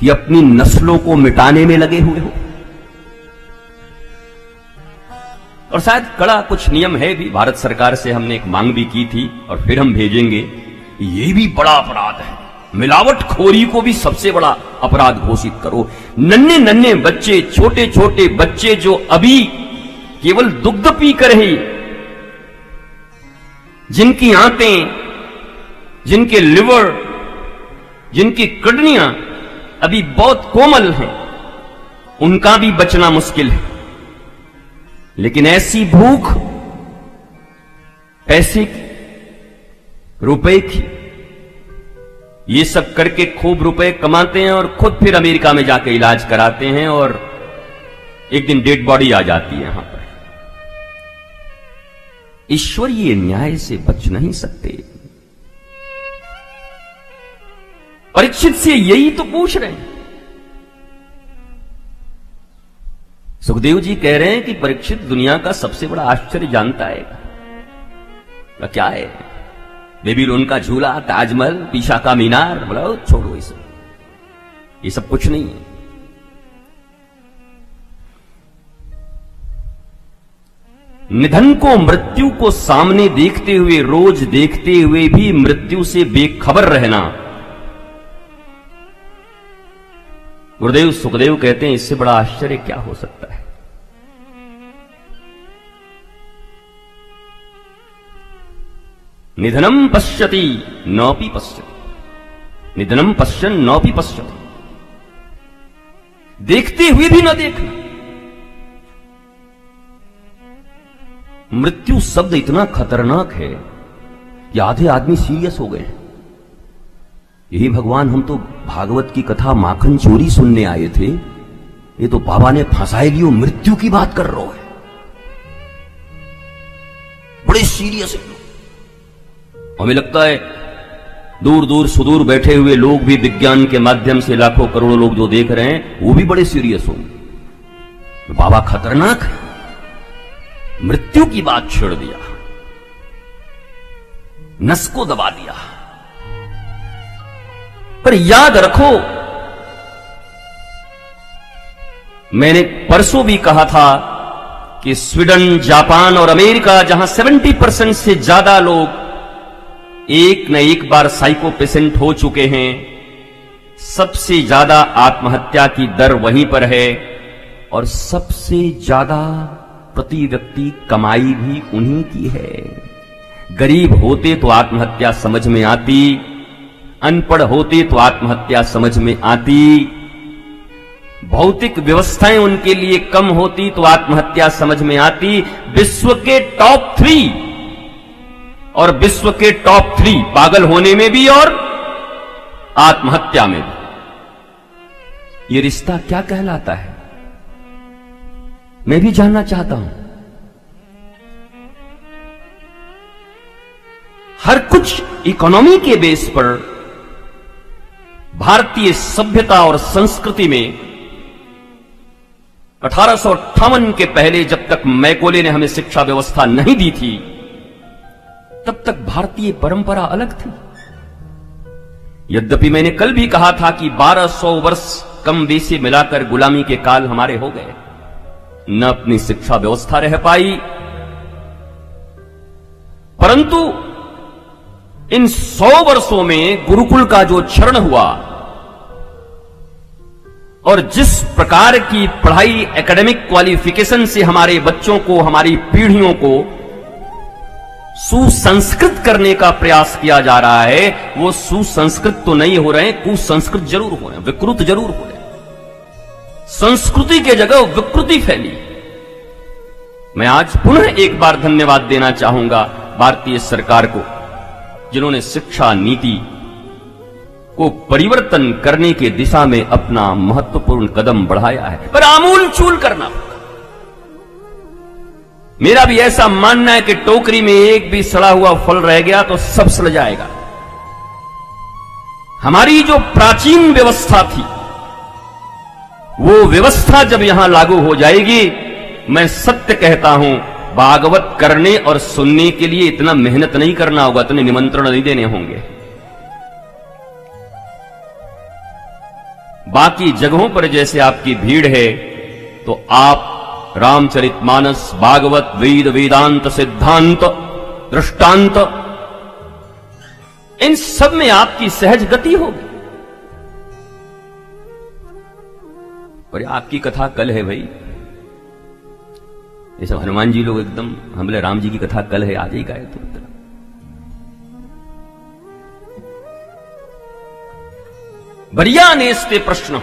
कि अपनी नस्लों को मिटाने में लगे हुए हो। और शायद कड़ा कुछ नियम है भी, भारत सरकार से हमने एक मांग भी की थी और फिर हम भेजेंगे। ये भी बड़ा अपराध है, मिलावटखोरी को भी सबसे बड़ा अपराध घोषित करो। नन्हे नन्हे बच्चे, छोटे छोटे बच्चे जो अभी केवल दुग्ध पी कर ही, जिनकी आंतें, जिनके लिवर, जिनकी किडनियां अभी बहुत कोमल हैं, उनका भी बचना मुश्किल है। लेकिन ऐसी भूख पैसे की, रुपए की, ये सब करके खूब रुपए कमाते हैं और खुद फिर अमेरिका में जाके इलाज कराते हैं और एक दिन डेड बॉडी आ जाती है यहां पर। ईश्वरीय न्याय से बच नहीं सकते। परीक्षित से यही तो पूछ रहे हैं। सुखदेव जी कह रहे हैं कि परीक्षित दुनिया का सबसे बड़ा आश्चर्य जानता है क्या है? बेबीलोन का झूला, ताजमहल, पीसा का मीनार, बोलो छोड़ो ये सब कुछ नहीं है। निधन को, मृत्यु को सामने देखते हुए, रोज देखते हुए भी मृत्यु से बेखबर रहना, गुरुदेव सुखदेव कहते हैं इससे बड़ा आश्चर्य क्या हो सकता है। निधनम पश्यति नौपि पश्यति, निधनम पश्यन् नौपि पश्यति, देखते हुए भी न देखना। मृत्यु शब्द इतना खतरनाक है कि आधे आदमी सीरियस हो गए हैं। यही भगवान, हम तो भागवत की कथा माखन चोरी सुनने आए थे, ये तो बाबा ने फंसाए लियो, मृत्यु की बात कर रहा है। बड़े सीरियस है। हमें लगता है दूर दूर सुदूर बैठे हुए लोग भी विज्ञान के माध्यम से लाखों करोड़ों लोग जो देख रहे हैं वो भी बड़े सीरियस होंगे। बाबा खतरनाक है, मृत्यु की बात छेड़ दिया, नस को दबा दिया। पर याद रखो, मैंने परसों भी कहा था कि स्वीडन, जापान और अमेरिका, जहां 70% से ज्यादा लोग एक न एक बार साइको पेशेंट हो चुके हैं, सबसे ज्यादा आत्महत्या की दर वहीं पर है और सबसे ज्यादा प्रति व्यक्ति कमाई भी उन्हीं की है। गरीब होते तो आत्महत्या समझ में आती, अनपढ़ होते तो आत्महत्या समझ में आती, भौतिक व्यवस्थाएं उनके लिए कम होती तो आत्महत्या समझ में आती। विश्व के टॉप 3 और विश्व के टॉप 3 पागल होने में भी और आत्महत्या में भी। ये रिश्ता क्या कहलाता है, मैं भी जानना चाहता हूं। हर कुछ इकोनॉमी के बेस पर भारतीय सभ्यता और संस्कृति में 1858 के पहले, जब तक मैकोले ने हमें शिक्षा व्यवस्था नहीं दी थी, तब तक भारतीय परंपरा अलग थी। यद्यपि मैंने कल भी कहा था कि 1200 वर्ष कम बेसी मिलाकर गुलामी के काल हमारे हो गए, न अपनी शिक्षा व्यवस्था रह पाई। परंतु इन 100 वर्षों में गुरुकुल का जो क्षरण हुआ और जिस प्रकार की पढ़ाई, एकेडमिक क्वालिफिकेशन से हमारे बच्चों को, हमारी पीढ़ियों को सुसंस्कृत करने का प्रयास किया जा रहा है, वो सुसंस्कृत तो नहीं हो रहे, कुसंस्कृत जरूर हो रहे हैं, विकृत जरूर हो रहे हैं। संस्कृति के जगह विकृति फैली। मैं आज पुनः एक बार धन्यवाद देना चाहूंगा भारतीय सरकार को, जिन्होंने शिक्षा नीति को परिवर्तन करने की दिशा में अपना महत्वपूर्ण कदम बढ़ाया है। पर आमूल चूल करना, मेरा भी ऐसा मानना है कि टोकरी में एक भी सड़ा हुआ फल रह गया तो सब सड़ जाएगा। हमारी जो प्राचीन व्यवस्था थी, वो व्यवस्था जब यहां लागू हो जाएगी, मैं सत्य कहता हूं, भागवत करने और सुनने के लिए इतना मेहनत नहीं करना होगा, इतने निमंत्रण नहीं देने होंगे। बाकी जगहों पर जैसे आपकी भीड़ है, तो आप रामचरितमानस, भागवत, वेद, वेदांत, सिद्धांत, दृष्टांत, इन सब में आपकी सहज गति होगी। और आपकी कथा कल है भाई, ये सब हनुमान जी लोग एकदम, हम बोले राम जी की कथा कल है, आज ही गाए तुम। बढ़िया नेस्ते प्रश्न